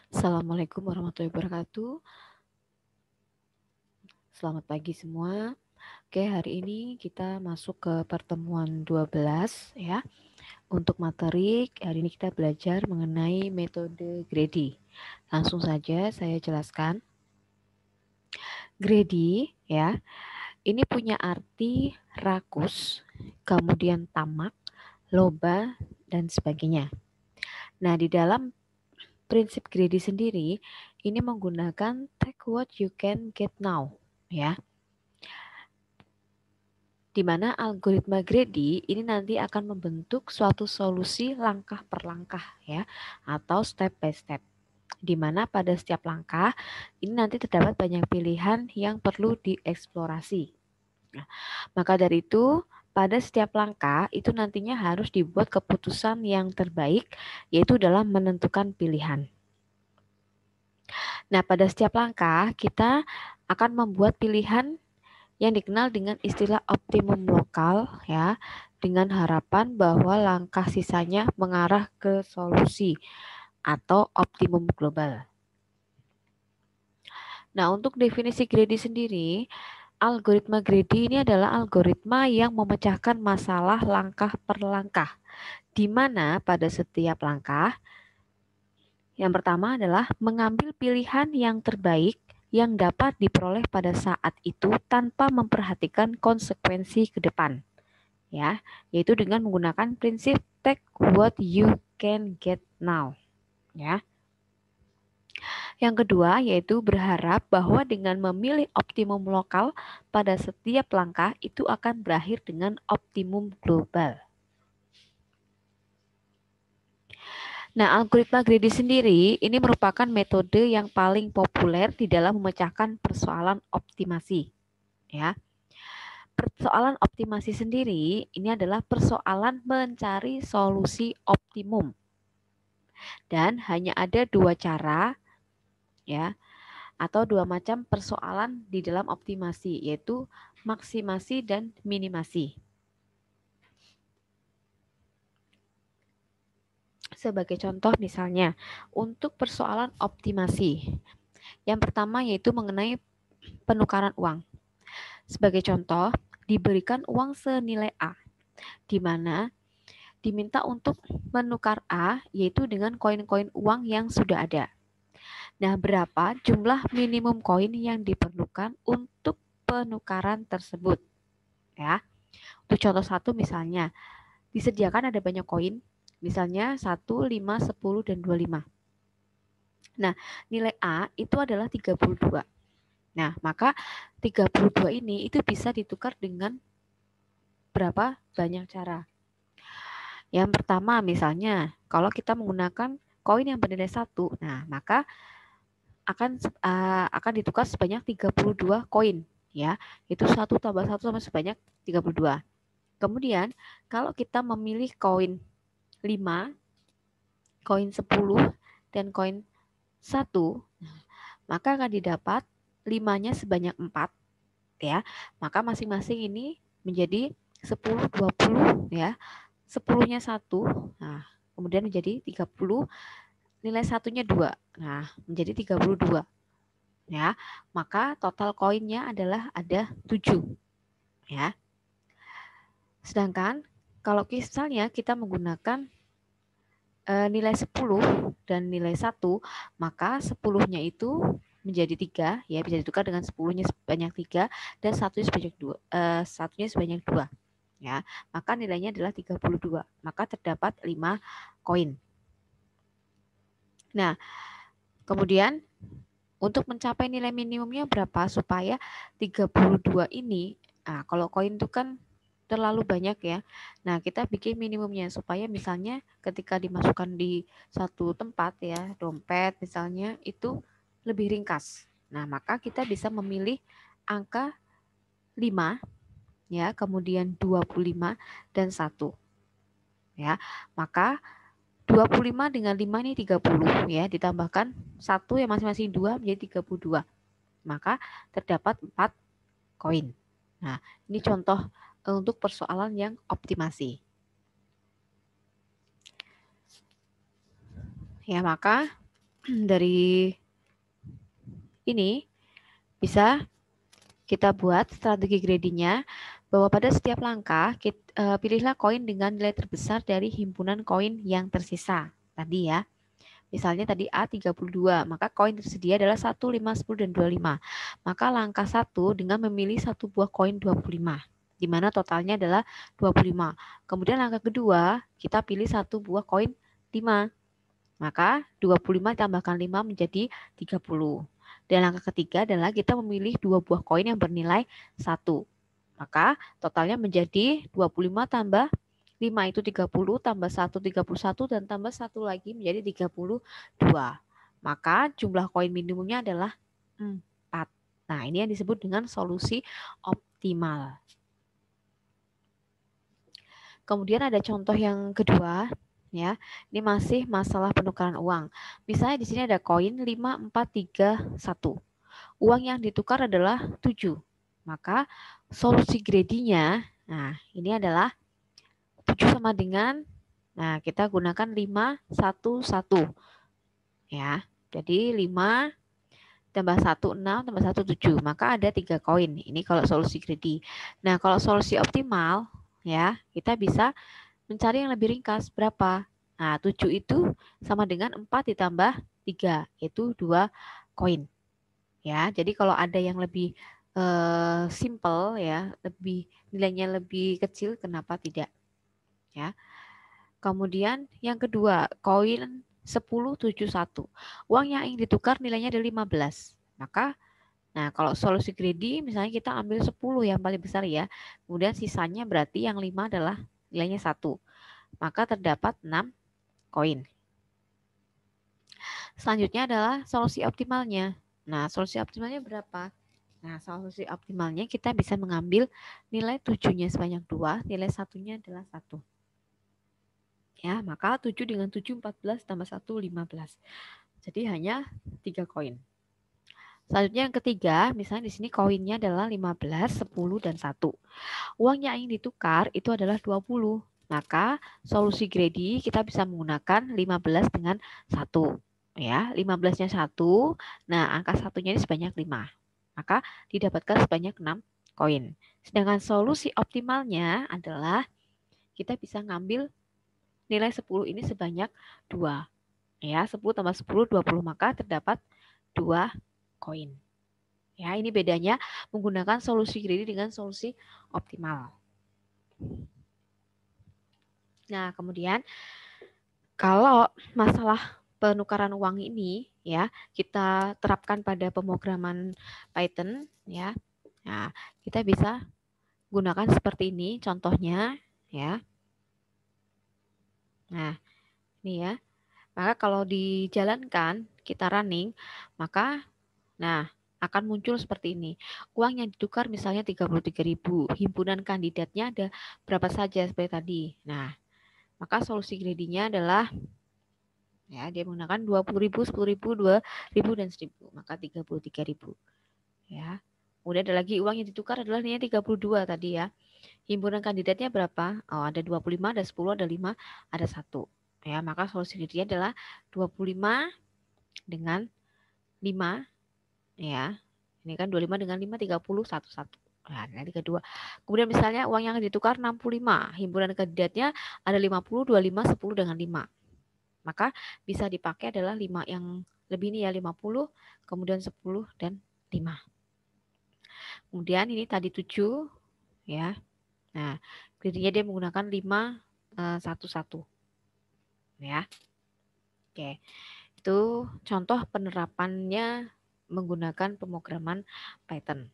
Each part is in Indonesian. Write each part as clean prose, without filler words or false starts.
Assalamualaikum warahmatullahi wabarakatuh. Selamat pagi semua. Oke, hari ini kita masuk ke pertemuan 12 ya. Untuk materi, hari ini kita belajar mengenai metode Grady. Langsung saja saya jelaskan. Grady ya, ini punya arti rakus, kemudian tamak, loba, dan sebagainya. Nah, di dalam prinsip Grady sendiri, ini menggunakan take what you can get now ya. Di mana algoritma Grady ini nanti akan membentuk suatu solusi langkah per langkah ya, atau step by step. Di mana pada setiap langkah ini nanti terdapat banyak pilihan yang perlu dieksplorasi. Nah, maka dari itu pada setiap langkah itu nantinya harus dibuat keputusan yang terbaik, yaitu dalam menentukan pilihan. Nah, pada setiap langkah kita akan membuat pilihan yang dikenal dengan istilah optimum lokal ya, dengan harapan bahwa langkah sisanya mengarah ke solusi atau optimum global. Nah, untuk definisi Grady sendiri, algoritma Grady ini adalah algoritma yang memecahkan masalah langkah per langkah, di mana pada setiap langkah yang pertama adalah mengambil pilihan yang terbaik yang dapat diperoleh pada saat itu tanpa memperhatikan konsekuensi ke depan. Ya, yaitu dengan menggunakan prinsip take what you can get now. Ya. Yang kedua yaitu berharap bahwa dengan memilih optimum lokal pada setiap langkah itu akan berakhir dengan optimum global. Nah, algoritma Grady sendiri ini merupakan metode yang paling populer di dalam memecahkan persoalan optimasi. Ya. Persoalan optimasi sendiri ini adalah persoalan mencari solusi optimum. Dan hanya ada dua cara ya, atau dua macam persoalan di dalam optimasi, yaitu maksimasi dan minimasi. Sebagai contoh misalnya, untuk persoalan optimasi, yang pertama yaitu mengenai penukaran uang. Sebagai contoh, diberikan uang senilai A, di mana diminta untuk menukar A yaitu dengan koin-koin uang yang sudah ada. Nah, berapa jumlah minimum koin yang diperlukan untuk penukaran tersebut? Ya, untuk contoh satu misalnya, disediakan ada banyak koin, misalnya 1, 5, 10, dan 25. Nah, nilai A itu adalah 32. Nah, maka 32 ini itu bisa ditukar dengan berapa banyak cara. Yang pertama misalnya, kalau kita menggunakan koin yang bernilai 1, nah maka akan ditukar sebanyak 32 koin ya. Itu 1 tambah 1 sama sebanyak 32. Kemudian kalau kita memilih koin 5, koin 10 dan koin 1, maka akan didapat 5-nya sebanyak 4 ya. Maka masing-masing ini menjadi 10, 20 ya. 10-nya 1. Nah, kemudian menjadi 30, nilai satunya 2. Nah, menjadi 32. Ya, maka total koinnya adalah ada 7 ya. Sedangkan kalau misalnya kita menggunakan nilai 10 dan nilai 1, maka 10-nya itu menjadi 3 ya, bisa ditukar dengan 10-nya sebanyak 3 dan satunya sebanyak 2, satunya sebanyak 2 ya. Maka nilainya adalah 32. Maka terdapat 5 koin. Nah, kemudian untuk mencapai nilai minimumnya berapa supaya 32 ini, nah kalau koin itu kan terlalu banyak ya. Nah, kita bikin minimumnya supaya misalnya ketika dimasukkan di satu tempat ya, dompet misalnya itu lebih ringkas. Nah, maka kita bisa memilih angka 5 ya, kemudian 25 dan 1. Ya. Maka 25 dengan 5 ini 30 ya, ditambahkan 1 yang masing-masing 2 menjadi 32. Maka terdapat 4 koin. Nah, ini contoh untuk persoalan yang optimasi. Ya, maka dari ini bisa kita buat strategi gradingnya bahwa pada setiap langkah pilihlah koin dengan nilai terbesar dari himpunan koin yang tersisa tadi ya. Misalnya tadi A 32, maka koin tersedia adalah 1, 5, 10, dan 25. Maka langkah 1 dengan memilih satu buah koin 25, di mana totalnya adalah 25. Kemudian langkah kedua, kita pilih satu buah koin 5. Maka 25 tambahkan 5 menjadi 30. Dan langkah ketiga adalah kita memilih dua buah koin yang bernilai 1. Maka totalnya menjadi 25 tambah 5 itu 30, tambah 1 31, dan tambah 1 lagi menjadi 32. Maka jumlah koin minimumnya adalah 4. Nah, ini yang disebut dengan solusi optimal. Kemudian ada contoh yang kedua, ya. Ini masih masalah penukaran uang. Misalnya di sini ada koin 5, 4, 3, 1. Uang yang ditukar adalah 7. Maka solusi gradinya, nah ini adalah 7 sama dengan, nah kita gunakan 5, 1, 1. Ya, jadi 5 tambah 1, 6, tambah 1, 7. Maka ada 3 koin. Ini kalau solusi greedy. Nah, kalau solusi optimal, ya kita bisa mencari yang lebih ringkas. Berapa? Nah, 7 itu sama dengan 4 ditambah 3, yaitu 2 koin. Ya, jadi kalau ada yang lebih simple ya, nilainya lebih kecil, kenapa tidak? Ya. Kemudian yang kedua, koin 1071. Uang yang ingin ditukar nilainya ada 15. Maka nah, kalau solusi greedy misalnya kita ambil 10 yang paling besar ya. Kemudian sisanya berarti yang 5 adalah nilainya 1. Maka terdapat 6 koin. Selanjutnya adalah solusi optimalnya. Nah, solusi optimalnya berapa? Nah, solusi optimalnya kita bisa mengambil nilai 7-nya sebanyak 2, nilai 1-nya adalah 1. Ya, maka 7 dengan 7, 14, tambah 1, 15. Jadi hanya 3 koin. Selanjutnya yang ketiga, misalnya di sini koinnya adalah 15, 10, dan 1. Uang yang ingin ditukar itu adalah 20. Maka solusi greedy kita bisa menggunakan 15 dengan 1. Ya, 15-nya 1. Nah, angka satunya ini sebanyak 5. Maka didapatkan sebanyak 6 koin. Sedangkan solusi optimalnya adalah kita bisa ngambil nilai 10 ini sebanyak 2. Ya, 10 tambah 10, 20. Maka terdapat 2 koin. Ya, ini bedanya menggunakan solusi greedy dengan solusi optimal. Nah, kemudian kalau masalah penukaran uang ini ya, kita terapkan pada pemrograman Python ya. Nah, kita bisa gunakan seperti ini contohnya ya. Nah, ini ya. Maka kalau dijalankan, kita running, maka nah akan muncul seperti ini. Uang yang ditukar misalnya 33.000, himpunan kandidatnya ada berapa saja seperti tadi. Nah, maka solusi greedy-nya adalah ya dia menggunakan 20.000, 10.000, 2.000, dan 1.000. Maka 33.000. Ya. Kemudian ada lagi uang yang ditukar adalah nilainya 32 tadi ya. Himpunan kandidatnya berapa? Oh, ada 25, ada 10, ada 5, ada 1. Ya, maka solusi greedy adalah 25 dengan 5 ya. Ini kan 25 dengan 5, 30, 1, 1. Nah, nanti kedua. Kemudian misalnya uang yang ditukar 65. Himpunan kandidatnya ada 50, 25, 10 dengan 5. Maka bisa dipakai adalah 5 yang lebih ini ya 50, kemudian 10 dan 5. Kemudian ini tadi 7 ya. Nah, greedy-nya dia menggunakan 5 1 1. Ya. Oke. Itu contoh penerapannya menggunakan pemrograman Python.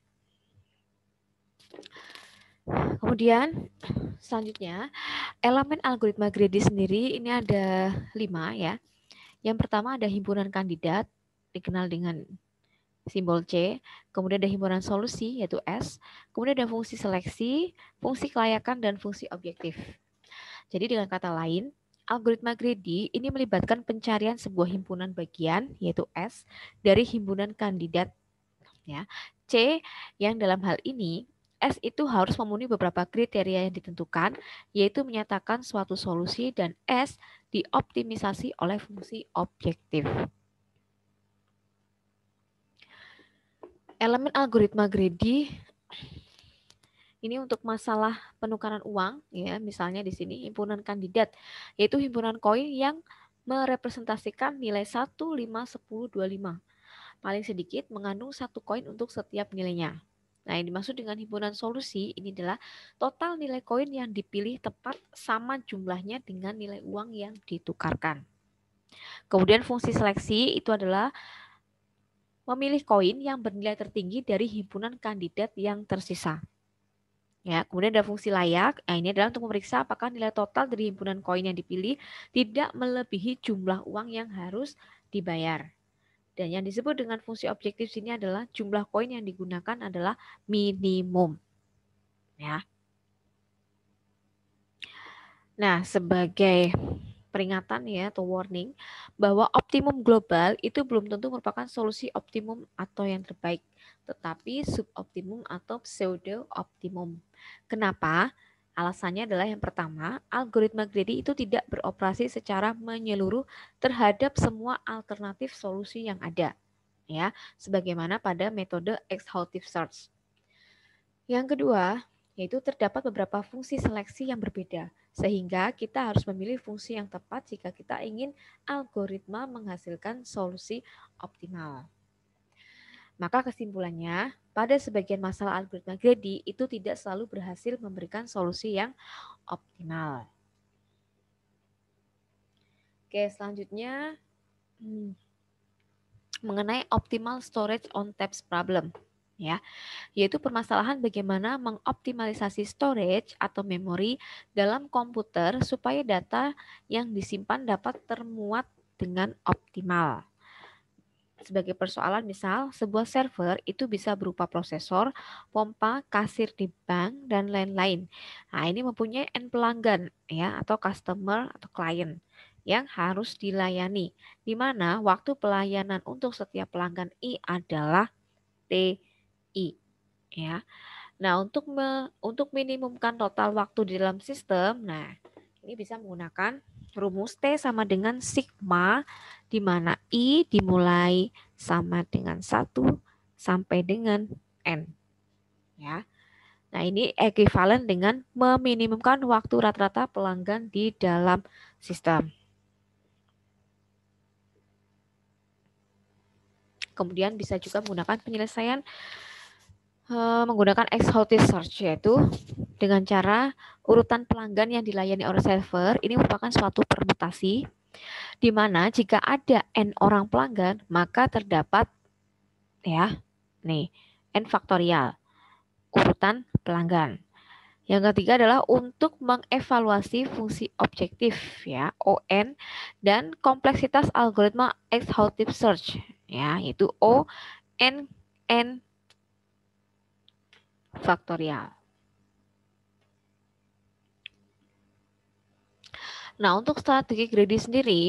Kemudian selanjutnya elemen algoritma greedy sendiri ini ada 5 ya. Yang pertama ada himpunan kandidat dikenal dengan simbol C, kemudian ada himpunan solusi yaitu S, kemudian ada fungsi seleksi, fungsi kelayakan, dan fungsi objektif. Jadi dengan kata lain, algoritma greedy ini melibatkan pencarian sebuah himpunan bagian yaitu S dari himpunan kandidat ya. C yang dalam hal ini S itu harus memenuhi beberapa kriteria yang ditentukan, yaitu menyatakan suatu solusi dan S dioptimisasi oleh fungsi objektif. Elemen algoritma greedy ini untuk masalah penukaran uang, ya, misalnya di sini himpunan kandidat, yaitu himpunan koin yang merepresentasikan nilai 1, 5, 10, 25. Paling sedikit mengandung satu koin untuk setiap nilainya. Nah, yang dimaksud dengan himpunan solusi ini adalah total nilai koin yang dipilih tepat sama jumlahnya dengan nilai uang yang ditukarkan. Kemudian fungsi seleksi itu adalah memilih koin yang bernilai tertinggi dari himpunan kandidat yang tersisa. Ya, kemudian ada fungsi layak. Nah, ini adalah untuk memeriksa apakah nilai total dari himpunan koin yang dipilih tidak melebihi jumlah uang yang harus dibayar. Dan yang disebut dengan fungsi objektif sini adalah jumlah koin yang digunakan adalah minimum. Ya. Nah, sebagai peringatan ya atau warning bahwa optimum global itu belum tentu merupakan solusi optimum atau yang terbaik, tetapi suboptimum atau pseudo optimum. Kenapa? Alasannya adalah yang pertama, algoritma greedy itu tidak beroperasi secara menyeluruh terhadap semua alternatif solusi yang ada, ya, sebagaimana pada metode exhaustive search. Yang kedua, yaitu terdapat beberapa fungsi seleksi yang berbeda, sehingga kita harus memilih fungsi yang tepat jika kita ingin algoritma menghasilkan solusi optimal. Maka kesimpulannya, pada sebagian masalah algoritma greedy itu tidak selalu berhasil memberikan solusi yang optimal. Oke, selanjutnya mengenai optimal storage on taps problem, ya, yaitu permasalahan bagaimana mengoptimalisasi storage atau memori dalam komputer supaya data yang disimpan dapat termuat dengan optimal. Sebagai persoalan misal, sebuah server itu bisa berupa prosesor, pompa, kasir di bank, dan lain-lain. Nah, ini mempunyai N pelanggan ya atau customer atau klien yang harus dilayani, di mana waktu pelayanan untuk setiap pelanggan I adalah TI. Ya. Nah, untuk minimumkan total waktu di dalam sistem, nah ini bisa menggunakan rumus T sama dengan sigma, di mana I dimulai sama dengan 1 sampai dengan N. Ya. Nah, ini ekuivalen dengan meminimumkan waktu rata-rata pelanggan di dalam sistem. Kemudian bisa juga menggunakan penyelesaian menggunakan exhaustive search, yaitu dengan cara urutan pelanggan yang dilayani oleh server ini merupakan suatu permutasi di mana jika ada N orang pelanggan maka terdapat ya nih N faktorial urutan pelanggan. Yang ketiga adalah untuk mengevaluasi fungsi objektif ya ON dan kompleksitas algoritma exhaustive search ya yaitu ON faktorial. Nah, untuk strategi greedy sendiri,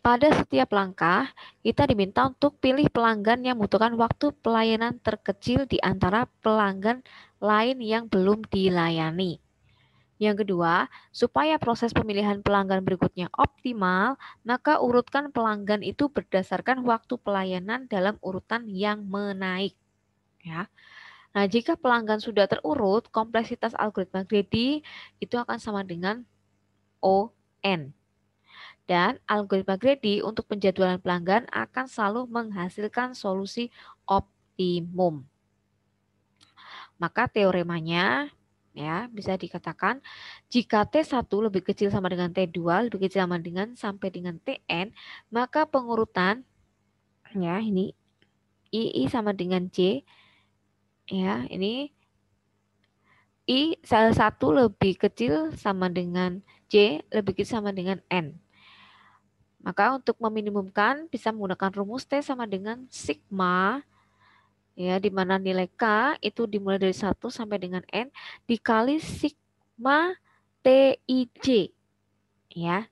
pada setiap langkah kita diminta untuk pilih pelanggan yang membutuhkan waktu pelayanan terkecil di antara pelanggan lain yang belum dilayani. Yang kedua, supaya proses pemilihan pelanggan berikutnya optimal, maka urutkan pelanggan itu berdasarkan waktu pelayanan dalam urutan yang menaik. Ya. Nah, jika pelanggan sudah terurut, kompleksitas algoritma greedy itu akan sama dengan ON. Dan algoritma greedy untuk penjadwalan pelanggan akan selalu menghasilkan solusi optimum. Maka teoremanya ya bisa dikatakan jika T1 lebih kecil sama dengan T2 lebih kecil sama dengan sampai dengan Tn, maka pengurutan ya ini I sama dengan J ya ini I salah satu lebih kecil sama dengan J lebih kecil sama dengan N. Maka untuk meminimumkan bisa menggunakan rumus T sama dengan sigma ya di mana nilai K itu dimulai dari 1 sampai dengan N dikali sigma TIJ ya.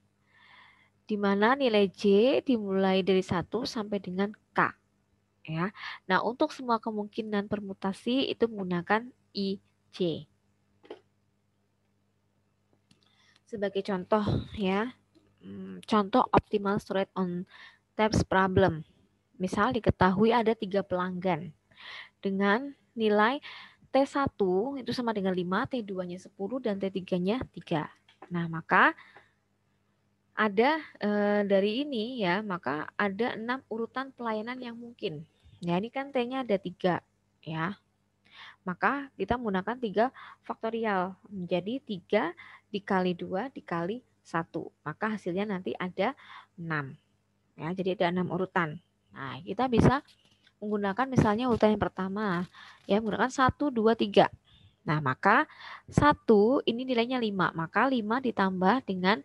Di mana nilai J dimulai dari 1 sampai dengan K ya. Nah, untuk semua kemungkinan permutasi itu menggunakan IJ. Sebagai contoh ya. Contoh optimal storage on taps problem. Misal diketahui ada 3 pelanggan. dengan nilai T1 itu sama dengan 5, T2-nya 10, dan T3-nya 3. Nah, maka ada dari ini ya, maka ada 6 urutan pelayanan yang mungkin. Ya, ini kan T-nya ada 3 ya. Maka kita menggunakan 3 faktorial. Menjadi 3 dikali 2 dikali 1. Maka hasilnya nanti ada 6. Ya, jadi ada 6 urutan. Nah, kita bisa menggunakan misalnya urutan yang pertama. Ya, menggunakan 1, 2, 3. Nah, maka 1 ini nilainya 5. Maka 5 ditambah dengan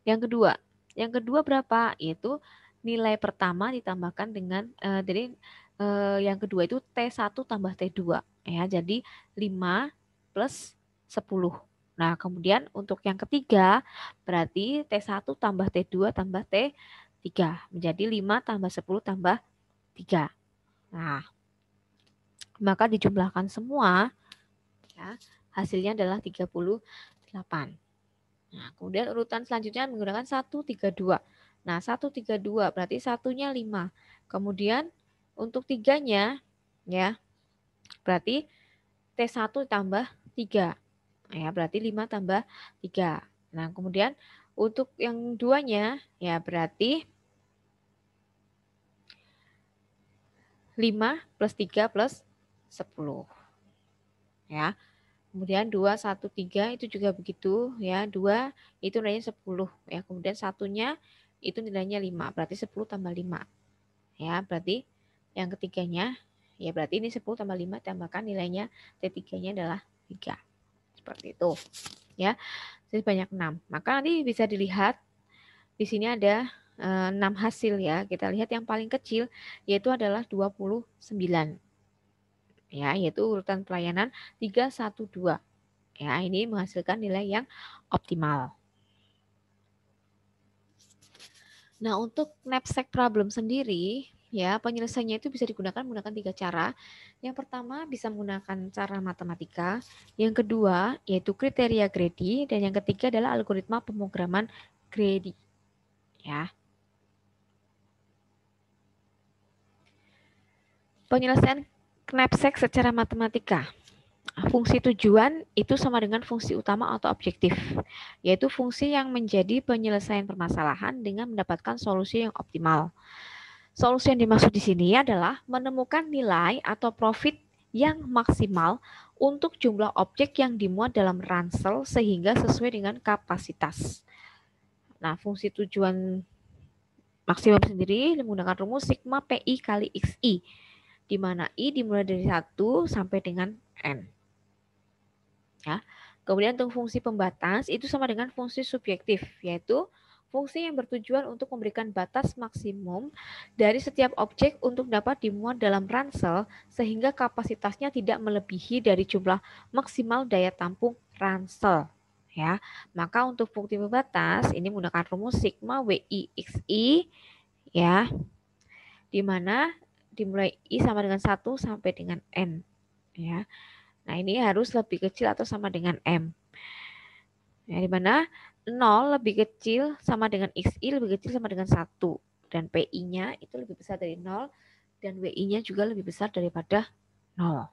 yang kedua. Yang kedua berapa? Yaitu nilai pertama ditambahkan dengan yang kedua itu T1 tambah T2 ya. Jadi 5 plus 10. Nah, kemudian untuk yang ketiga berarti T1 tambah T2 tambah T3 menjadi 5 tambah 10 tambah 3. Nah, maka dijumlahkan semua ya, hasilnya adalah 38. Nah, kemudian urutan selanjutnya menggunakan 1, 3, 2. Nah, 1, 3, 2 berarti satunya 5. Kemudian untuk tiganya ya, berarti T1 tambah 3. Ya, berarti 5 tambah 3. Nah, kemudian untuk yang duanya ya berarti 5 plus 3 plus 10. Ya. Kemudian 2, 1, 3 itu juga begitu ya. 2 itu nilainya 10 ya. Kemudian satunya itu nilainya 5. Berarti 10 tambah 5. Ya, berarti yang ketiganya ya berarti ini 10 tambah 5 tambahkan nilainya T3-nya adalah 3. Seperti itu. Ya. Jadi banyak 6. Maka nanti bisa dilihat di sini ada 6 hasil ya. Kita lihat yang paling kecil yaitu adalah 29. Ya, yaitu urutan pelayanan 312. Ya, ini menghasilkan nilai yang optimal. Nah, untuk knapsack problem sendiri, ya penyelesaiannya itu bisa digunakan menggunakan 3 cara. Yang pertama bisa menggunakan cara matematika, yang kedua yaitu kriteria Grady, dan yang ketiga adalah algoritma pemrograman Grady. Ya. Penyelesaian knapsack secara matematika. Fungsi tujuan itu sama dengan fungsi utama atau objektif, yaitu fungsi yang menjadi penyelesaian permasalahan dengan mendapatkan solusi yang optimal. Solusi yang dimaksud di sini adalah menemukan nilai atau profit yang maksimal untuk jumlah objek yang dimuat dalam ransel sehingga sesuai dengan kapasitas. Nah, fungsi tujuan maksimum sendiri menggunakan rumus sigma PI kali XI, di mana I dimulai dari 1 sampai dengan N. Ya. Kemudian untuk fungsi pembatas itu sama dengan fungsi subjektif, yaitu fungsi yang bertujuan untuk memberikan batas maksimum dari setiap objek untuk dapat dimuat dalam ransel sehingga kapasitasnya tidak melebihi dari jumlah maksimal daya tampung ransel. Ya, maka untuk fungsi pembatas ini menggunakan rumus sigma WI XI ya, di mana dimulai I sama dengan 1 sampai dengan N. Ya. Nah, ini harus lebih kecil atau sama dengan M. Ya, di mana 0 lebih kecil sama dengan XI lebih kecil sama dengan 1. Dan PI-nya itu lebih besar dari 0 dan WI-nya juga lebih besar daripada 0.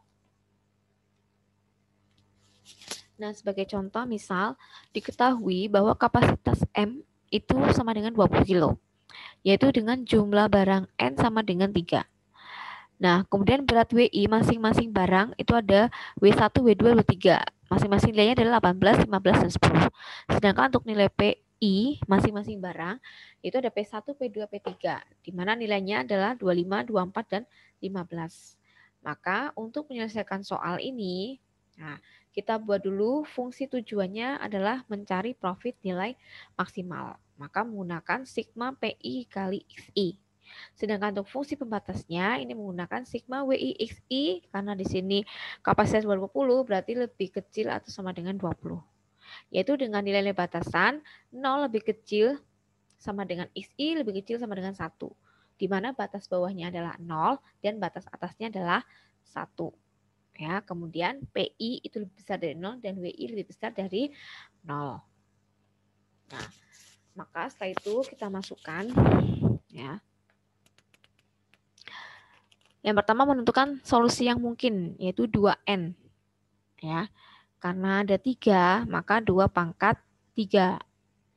Nah, sebagai contoh misal diketahui bahwa kapasitas M itu sama dengan 20 kilo, yaitu dengan jumlah barang N sama dengan 3. Nah, kemudian berat WI masing-masing barang itu ada W1, W2, W3. Masing-masing nilainya adalah 18, 15, dan 10. Sedangkan untuk nilai PI masing-masing barang itu ada P1, P2, P3. Di mana nilainya adalah 25, 24, dan 15. Maka untuk menyelesaikan soal ini, nah, kita buat dulu fungsi tujuannya adalah mencari profit nilai maksimal. Maka menggunakan sigma PI kali XI. Sedangkan untuk fungsi pembatasnya ini menggunakan sigma WI XI karena di sini kapasitas 20 berarti lebih kecil atau sama dengan 20. Yaitu dengan nilai batasan 0 lebih kecil sama dengan XI lebih kecil sama dengan 1. Di mana batas bawahnya adalah 0 dan batas atasnya adalah 1. Ya, kemudian PI itu lebih besar dari 0 dan WI lebih besar dari 0. Nah, maka setelah itu kita masukkan ya Yang pertama menentukan solusi yang mungkin, yaitu 2N. Ya, karena ada 3, maka 2 pangkat 3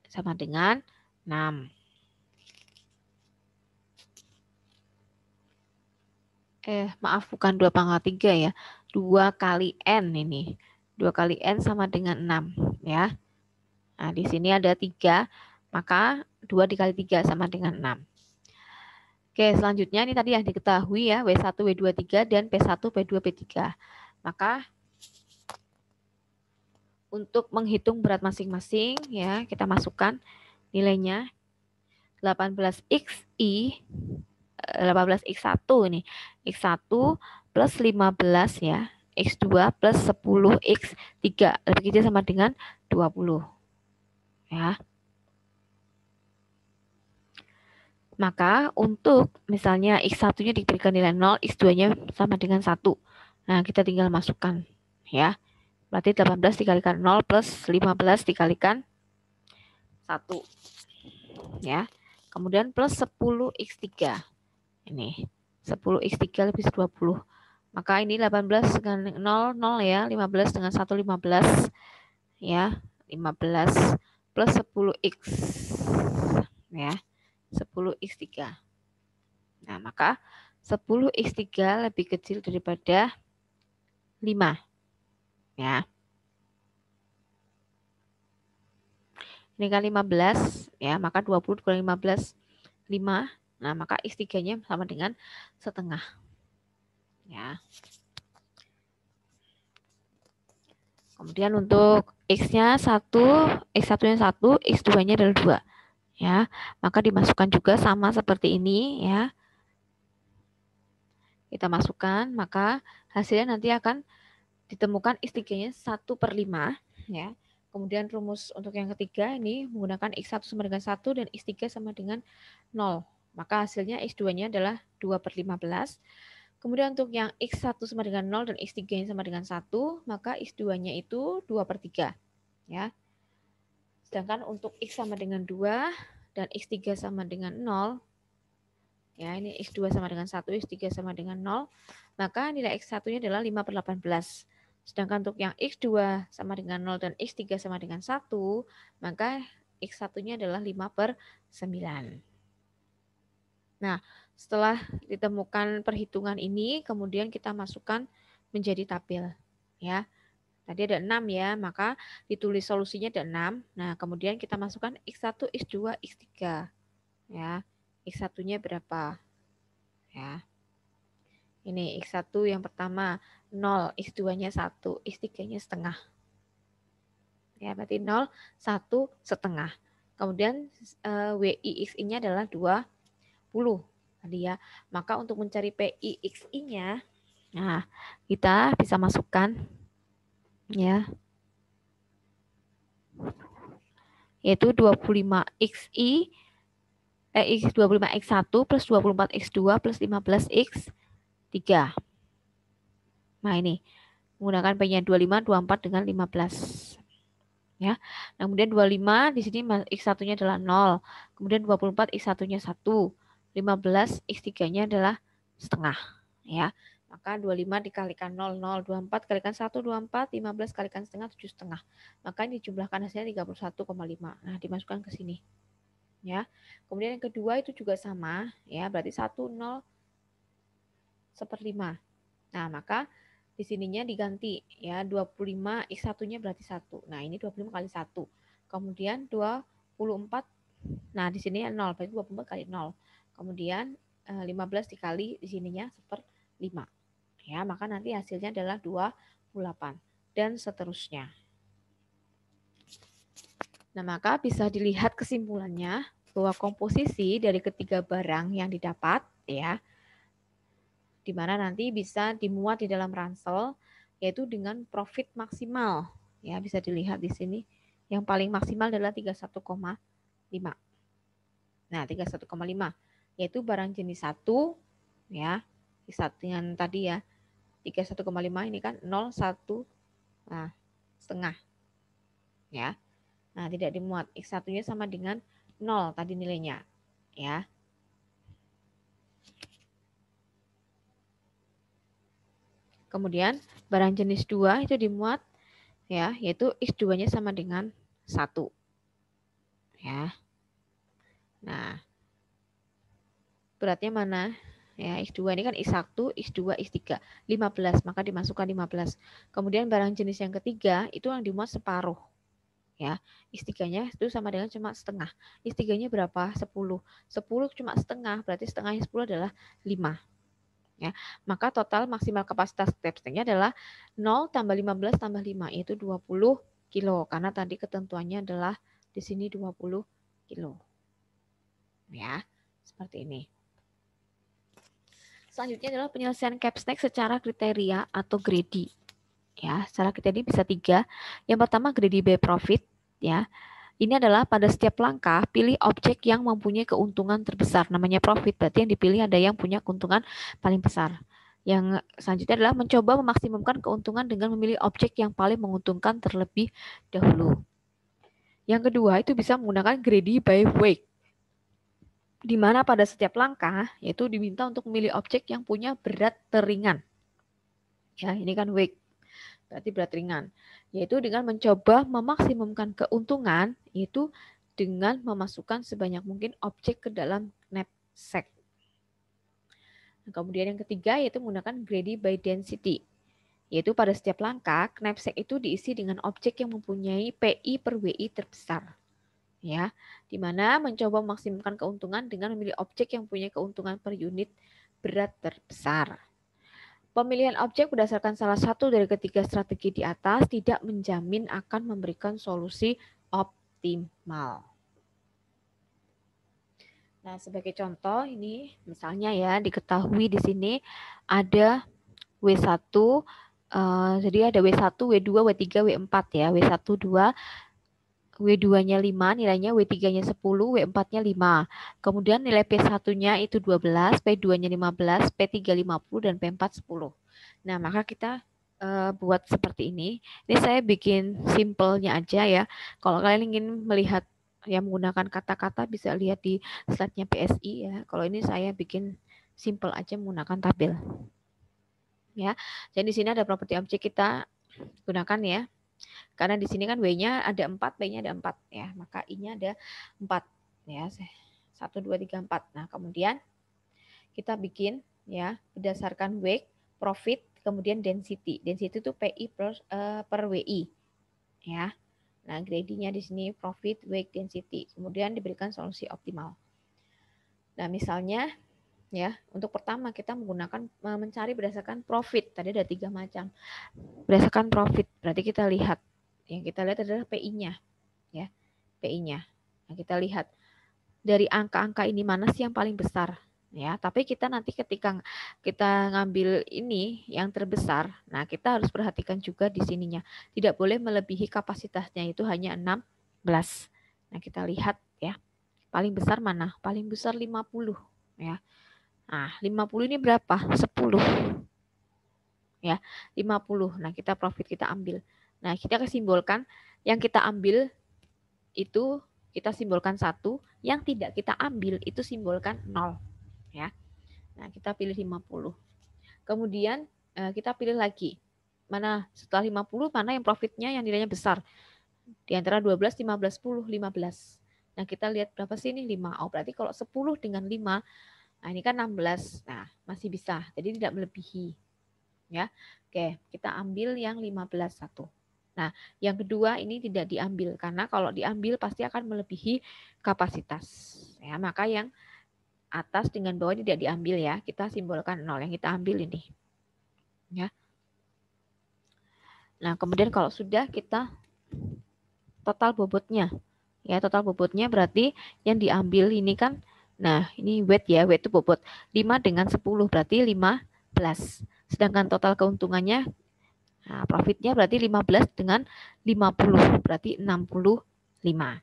sama dengan 6. Maaf, bukan 2 pangkat 3 ya. 2 kali N ini. 2 kali N sama dengan 6. Ya. Nah, di sini ada 3, maka 2 dikali 3 sama dengan 6. Oke, selanjutnya ini tadi yang diketahui ya, W1, W2, 3, dan P1, P2, P3. Maka untuk menghitung berat masing-masing ya, kita masukkan nilainya 18xi 18x1 ini. X1 plus 15 ya. X2 plus 10x3. Lebih kecil sama dengan 20. Ya. Maka untuk misalnya X1-nya diberikan nilai 0, X2-nya sama dengan 1. Nah, kita tinggal masukkan ya. Berarti 18 dikalikan 0 plus 15 dikalikan 1. Ya. Kemudian plus 10x3. Ini 10x3 lebih 20. Maka ini 18 dengan 0, 0 ya. 15 dengan 1, 15. Ya, 15 plus 10x. Ya, 10x3. Nah, maka 10x3 lebih kecil daripada 5. Ya. Ini kan 15, ya, maka 20 dikurangi 15, 5. Nah, maka x3-nya sama dengan setengah. Ya. Kemudian untuk x-nya 1, x1-nya 1, x2-nya adalah 2. Ya, maka dimasukkan juga sama seperti ini ya. Kita masukkan, maka hasilnya nanti akan ditemukan x3-nya 1/5 ya. Kemudian rumus untuk yang ketiga ini menggunakan x1 sama dengan 1 dan x3 sama dengan 0. Maka hasilnya x2-nya adalah 2/15. Kemudian untuk yang x1 sama dengan 0 dan x3-nya sama dengan 1, maka x2-nya itu 2/3 ya. Sedangkan untuk x sama dengan 2 dan x3 sama dengan 0, ya ini x2 sama dengan 1, x3 sama dengan 0, maka nilai x1-nya adalah 5/18. Sedangkan untuk yang x2 sama dengan 0 dan x3 sama dengan 1, maka x1-nya adalah 5/9. Nah, setelah ditemukan perhitungan ini, kemudian kita masukkan menjadi tabel. Ya, tadi ada 6 ya, maka ditulis solusinya ada 6. Nah, kemudian kita masukkan x1, x2, x3. Ya, x1-nya berapa? Ya. Ini x1 yang pertama 0, x2-nya 1, x3-nya setengah. Ya, berarti 0, 1, setengah. Kemudian WIXI-nya adalah 20 tadi ya. Maka untuk mencari PIXI-nya, nah, kita bisa masukkan ya, yaitu 25XI 25X1 plus 24X2 plus 15X3. Nah, ini menggunakan P-nya 25, 24 dengan 15. Ya. Nah, kemudian 25 di sini X1-nya adalah 0. Kemudian 24 X1-nya 1. 15 X3-nya adalah setengah, ya. Maka 25 dikalikan 0, 0, 24 kalikan 1, 24, 15 kalikan setengah, 7 setengah. Maka ini dijumlahkan hasilnya 31,5. Nah, dimasukkan ke sini. Ya. Kemudian yang kedua itu juga sama, ya, berarti 1, 0, 1/5. Nah, maka di sininya diganti ya, 25 X1-nya berarti 1. Nah, ini 25 kali 1. Kemudian 24, nah di sini 0, berarti 24 kali 0. Kemudian 15 dikali di sininya 1/5. Ya, maka nanti hasilnya adalah 28 dan seterusnya. Nah, maka bisa dilihat kesimpulannya bahwa komposisi dari ketiga barang yang didapat ya, di mana nanti bisa dimuat di dalam ransel, yaitu dengan profit maksimal. Ya, bisa dilihat di sini. Yang paling maksimal adalah 31,5. Nah, 31,5 yaitu barang jenis 1 ya. Dengan tadi ya. 31,5 ini kan 0, 1, nah, setengah. Ya. Nah, tidak dimuat. X1-nya sama dengan 0 tadi nilainya. Ya. Kemudian barang jenis 2 itu dimuat ya, yaitu X2-nya sama dengan 1. Ya. Nah, beratnya mana? Ya, X2 ini kan X1, X2, X3, 15, maka dimasukkan 15. Kemudian barang jenis yang ketiga itu yang dimuat separuh. Ya, X3-nya itu sama dengan cuma setengah. X3-nya berapa? 10. 10 cuma setengah, berarti setengahnya 10 adalah 5. Ya, maka total maksimal kapasitas step step-nya adalah 0 tambah 15 tambah 5, yaitu 20 kilo. Karena tadi ketentuannya adalah di sini 20 kilo. Ya, seperti ini. Selanjutnya adalah penyelesaian capstack secara kriteria atau greedy. Ya, secara kriteria bisa 3. Yang pertama greedy by profit. Ya, ini adalah pada setiap langkah pilih objek yang mempunyai keuntungan terbesar. Namanya profit, berarti yang dipilih ada yang punya keuntungan paling besar. Yang selanjutnya adalah mencoba memaksimumkan keuntungan dengan memilih objek yang paling menguntungkan terlebih dahulu. Yang kedua itu bisa menggunakan greedy by weight, di mana pada setiap langkah yaitu diminta untuk memilih objek yang punya berat teringan. Ya, ini kan weight, berarti berat ringan. Yaitu dengan mencoba memaksimumkan keuntungan, yaitu dengan memasukkan sebanyak mungkin objek ke dalam knapsack. Nah, kemudian yang ketiga yaitu menggunakan greedy by density. Yaitu pada setiap langkah, knapsack itu diisi dengan objek yang mempunyai PI per WI terbesar. Ya, di mana mencoba memaksimumkan keuntungan dengan memilih objek yang punya keuntungan per unit berat terbesar. Pemilihan objek berdasarkan salah satu dari ketiga strategi di atas tidak menjamin akan memberikan solusi optimal. Nah, sebagai contoh ini misalnya ya diketahui di sini ada W1, jadi ada W1, W2, W3, W4 ya. W1 2, W2-nya 5, nilainya W3-nya 10, W4-nya 5. Kemudian nilai P1-nya itu 12, P2-nya 15, P3 50 dan P4 10. Nah, maka kita buat seperti ini. Ini saya bikin simpelnya aja ya. Kalau kalian ingin melihat yang menggunakan kata-kata bisa lihat di slide-nya PSI ya. Kalau ini saya bikin simpel aja menggunakan tabel. Ya. Jadi di sini ada properti objek kita gunakan ya. Karena di sini kan W-nya ada 4, B-nya ada 4 ya. Maka I-nya ada 4 ya. 1 2 3 4. Nah, kemudian kita bikin ya berdasarkan weight, profit, kemudian density. Density itu PI per WI ya. Nah, gradinya di sini profit, weight, density. Kemudian diberikan solusi optimal. Nah, misalnya ya, untuk pertama kita menggunakan mencari berdasarkan profit. Tadi ada 3 macam. Berdasarkan profit, berarti kita lihat yang kita lihat adalah PI-nya ya. PI-nya. Nah, kita lihat dari angka-angka ini mana sih yang paling besar ya. Tapi kita nanti ketika kita ngambil ini yang terbesar, nah kita harus perhatikan juga di sininya. Tidak boleh melebihi kapasitasnya, itu hanya 16. Nah, kita lihat ya. Paling besar mana? Paling besar 50 ya. Nah, 50 ini berapa? 10. Ya, 50. Nah, kita profit kita ambil. Nah, kita kesimbolkan yang kita ambil itu kita simbolkan 1, yang tidak kita ambil itu simbolkan 0 ya. Nah, kita pilih 50. Kemudian kita pilih lagi. Mana setelah 50 mana yang profitnya yang nilainya besar? Di antara 12, 15, 10, 15. Nah, kita lihat berapa sih ini 5. Oh, berarti kalau 10 dengan 5, nah ini kan 16. Nah, masih bisa. Jadi tidak melebihi. Ya. Oke, kita ambil yang 15 satu. Nah, yang kedua ini tidak diambil karena kalau diambil pasti akan melebihi kapasitas. Ya, maka yang atas dengan bawah tidak diambil ya. Kita simbolkan 0 yang kita ambil ini. Ya. Nah, kemudian kalau sudah kita total bobotnya. Ya, total bobotnya berarti yang diambil ini kan, nah ini weight ya, weight itu bobot. 5 dengan 10 berarti 15. Sedangkan total keuntungannya, nah profitnya berarti 15 dengan 50 berarti 65.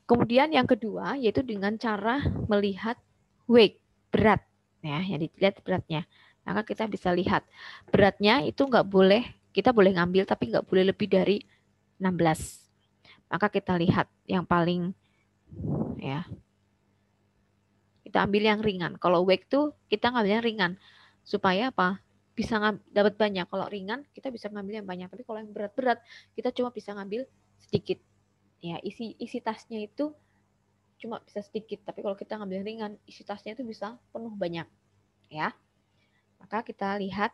Kemudian yang kedua yaitu dengan cara melihat weight, berat. Ya, yang dilihat beratnya. Maka kita bisa lihat beratnya itu nggak boleh, kita boleh ngambil tapi nggak boleh lebih dari 16. Maka kita lihat yang paling ya. Kita ambil yang ringan. Kalau weight tuh kita ngambil yang ringan. Supaya apa? bisa dapat banyak. Kalau ringan kita bisa ngambil yang banyak, tapi kalau yang berat-berat kita cuma bisa ngambil sedikit. Ya, isi tasnya itu cuma bisa sedikit, tapi kalau kita ngambil ringan, isi tasnya itu bisa penuh banyak. Ya. Maka kita lihat,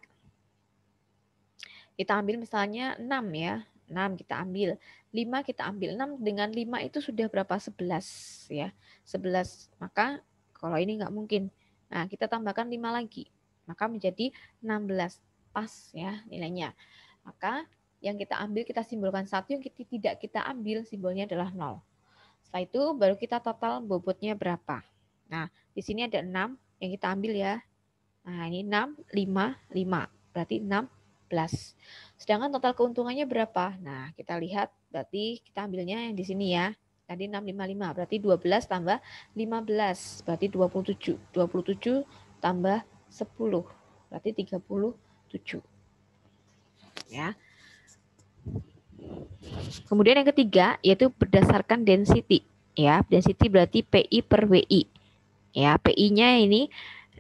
kita ambil misalnya 6 ya. 6 kita ambil, 5 kita ambil. 6 dengan 5 itu sudah berapa? 11 ya. 11. Maka kalau ini nggak mungkin. Nah, kita tambahkan 5 lagi. Maka menjadi 16. Pas ya nilainya. Maka yang kita ambil kita simbolkan 1, yang tidak kita ambil simbolnya adalah 0. Setelah itu baru kita total bobotnya berapa. Nah, di sini ada 6 yang kita ambil ya. Nah, ini 6, 5, 5. Berarti 16. Sedangkan total keuntungannya berapa? Nah, kita lihat berarti kita ambilnya yang di sini ya. Tadi 655, berarti 12 tambah 15, berarti 27. 27 tambah 10, berarti 37. Ya. Kemudian yang ketiga yaitu berdasarkan density. Ya, density berarti PI per WI. Ya, PI-nya ini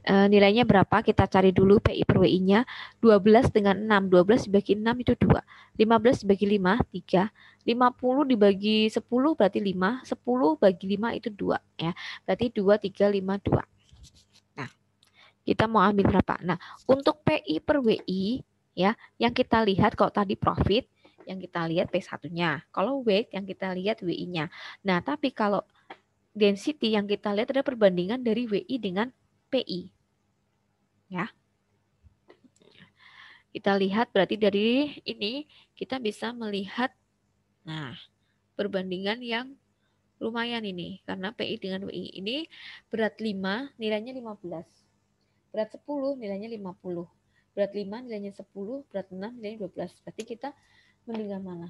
nilainya berapa? Kita cari dulu PI per WI-nya. 12 dengan 6. 12 dibagi 6 itu 2. 15 dibagi 5, 3. 50 dibagi 10 berarti 5. 10 bagi 5 itu 2. Ya. Berarti 2, 3, 5, 2. Nah, kita mau ambil berapa? Nah, untuk PI per WI, ya, yang kita lihat kalau tadi profit, yang kita lihat P1-nya. Kalau weight, yang kita lihat WI-nya. Nah, tapi kalau density yang kita lihat ada perbandingan dari WI dengan PI. Ya. Kita lihat berarti dari ini kita bisa melihat nah, perbandingan yang lumayan ini karena PI dengan WI. Ini berat 5 nilainya 15. Berat 10 nilainya 50. Berat 5 nilainya 10, berat 6 nilainya 12. Berarti kita mendingan mana?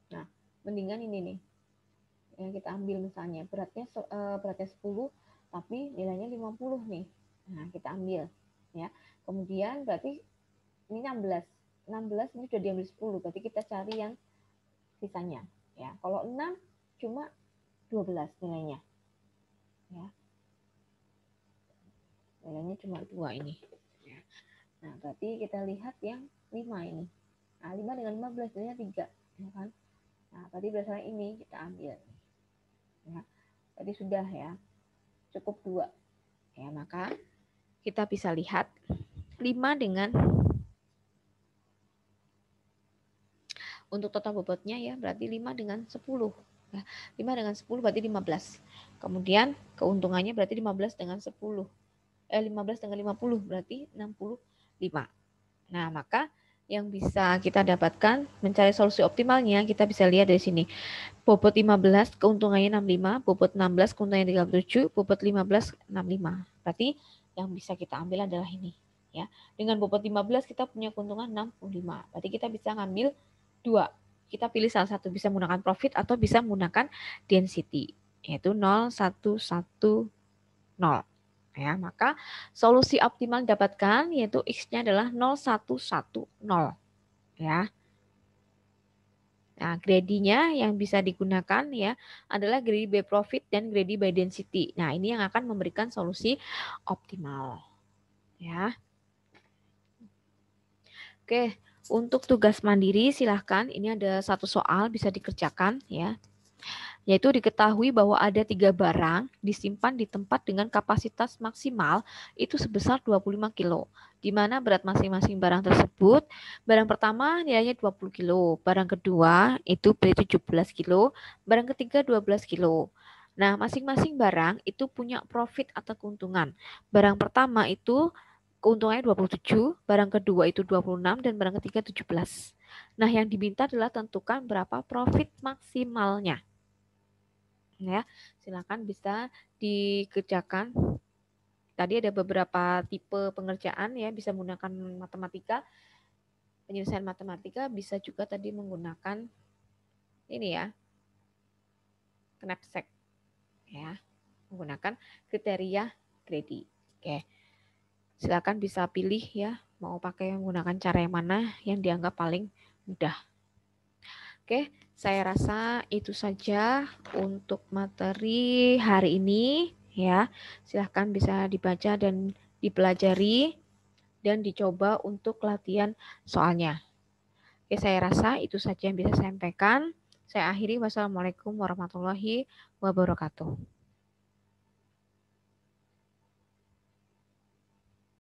Nah, mendingan ini nih. Yang kita ambil misalnya beratnya 10 tapi nilainya 50 nih. Nah, kita ambil ya. Kemudian berarti ini 16. 16 ini sudah diambil 10, berarti kita cari yang sisanya ya. Kalau 6 cuma 12 nilainya. Ya. Nilainya cuma 2 ini. Ya. Nah, berarti kita lihat yang 5 ini. Nah, 5 dengan 15 nilainya 3, ya kan? Nah, berarti berdasarkan ini kita ambil. Ya. Tadi sudah ya. Cukup 2. Ya, maka kita bisa lihat 5 dengan untuk total bobotnya ya berarti 5 dengan 10. Ya, 5 dengan 10 berarti 15. Kemudian keuntungannya berarti 15 dengan 10. 15 dengan 50 berarti 65. Nah, maka yang bisa kita dapatkan mencari solusi optimalnya kita bisa lihat dari sini. Bobot 15 keuntungannya 65, bobot 16 keuntungannya 37, bobot 15 65. Berarti yang bisa kita ambil adalah ini ya. Dengan bobot 15 kita punya keuntungan 65. Berarti kita bisa ngambil 2. Kita pilih salah satu, bisa menggunakan profit atau bisa menggunakan density yaitu 0 1 1 0. Ya, maka solusi optimal didapatkan yaitu X-nya adalah 0 1 1 0 ya. Nah, grady-nya yang bisa digunakan ya adalah grady by profit dan grady by density. Nah, ini yang akan memberikan solusi optimal. Ya. Oke, untuk tugas mandiri silahkan ini ada satu soal bisa dikerjakan ya. Yaitu diketahui bahwa ada 3 barang disimpan di tempat dengan kapasitas maksimal itu sebesar 25 kilo. Di mana berat masing-masing barang tersebut, barang pertama nilainya 20 kilo, barang kedua itu berat 17 kilo, barang ketiga 12 kilo. Nah, masing-masing barang itu punya profit atau keuntungan. Barang pertama itu keuntungannya 27, barang kedua itu 26, dan barang ketiga 17. Nah, yang diminta adalah tentukan berapa profit maksimalnya. Ya, silakan bisa dikerjakan. Tadi ada beberapa tipe pengerjaan ya, bisa menggunakan matematika, penyelesaian matematika, bisa juga tadi menggunakan ini ya, knapsack ya, menggunakan kriteria grady. Oke, silakan bisa pilih ya, mau pakai menggunakan cara yang mana yang dianggap paling mudah. Oke, saya rasa itu saja untuk materi hari ini ya. Silahkan bisa dibaca dan dipelajari. dan dicoba untuk latihan soalnya. Oke, saya rasa itu saja yang bisa saya sampaikan. Saya akhiri. Wassalamualaikum warahmatullahi wabarakatuh.